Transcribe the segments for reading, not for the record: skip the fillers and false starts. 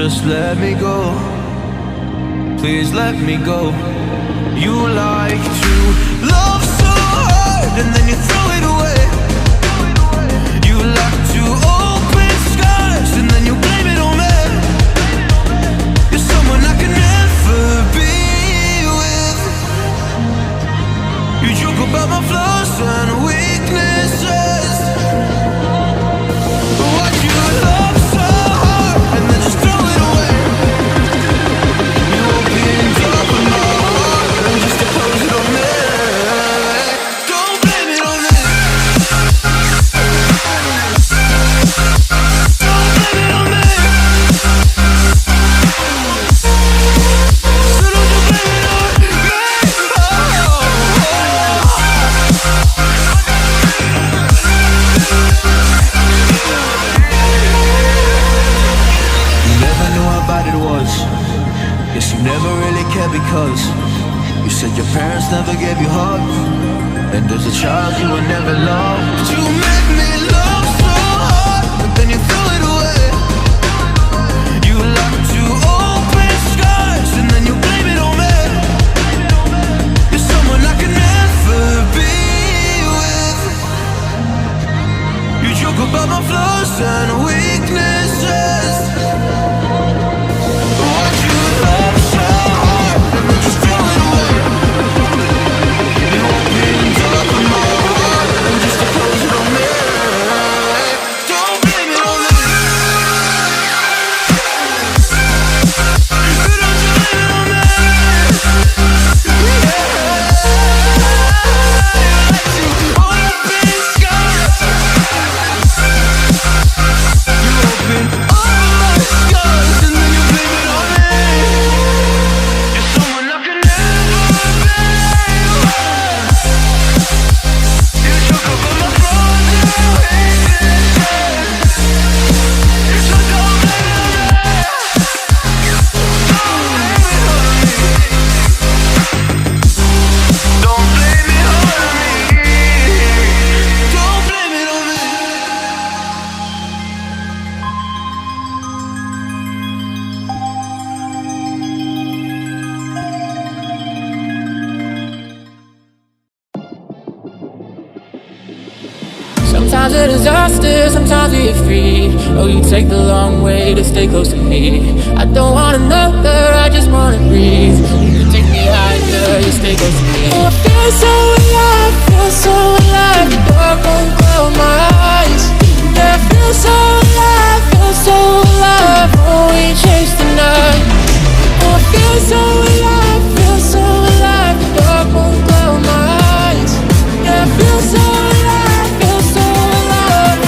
Just let me go, please let me go. You like to love so hard and then you throw it away. You like to open skies and then you blame it on me. You're someone I can never be with. You joke about my flaws and weaknesses. What you love so hard and then just throw it away. You opened up my heart and just to close it on me. Don't blame it on me. Don't blame it on me. So don't you blame it on me. You never knew how bad it was. Guess you never really cared because you said your parents never gave you hugs, and as a child you were never loved. You make me love so hard, but then you throw it away. You like to open skies and then you blame it on me. You're someone I can never be with. You joke about my flaws and weaknesses. What you love so hard and then just throw it away. You opened up my heart and just to close it on me. Don't blame it on me. Don't you blame it on me. Yeah. You open skies. You open all my skies and then you blame it on me. You're someone I can never be with. You joke about my flaws and weaknesses. So don't blame it on me. Don't blame it on me. Don't blame it on me. Don't blame it on me. Sometimes a disaster, sometimes we get free. Oh, you take the long way to stay close to me. I don't want another, I just wanna breathe. You take me higher, you stay close to me. Oh, I feel so alive, feel so alive. The dark won't cloud my eyes. Yeah, I feel so alive, feel so alive. Oh, we chase the night. Oh, I feel so alive, feel so alive. The dark won't cloud my eyes. Yeah, I feel so alive, feel so alive.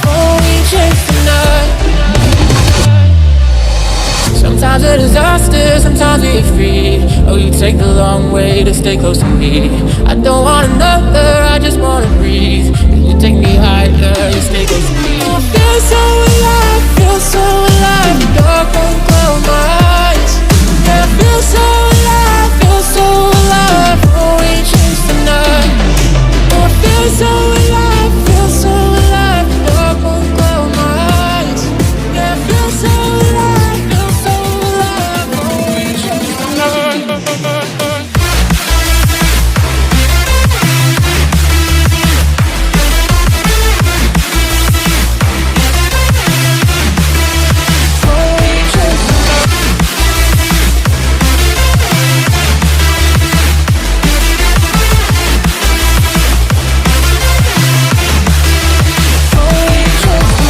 Oh, we chase the night. Sometimes a disaster, sometimes we get free. Oh, you take the long way to stay close to me. I don't want another, I just wanna breathe. You take me higher, you stay close to me. I feel so alive, feel so alive. The dark won't cloud my eyes. Yeah, I feel so alive, feel so alive. Oh, we chase the night. Oh, I feel so alive, feel so alive. The dark won't cloud my eyes. Yeah, I feel so alive.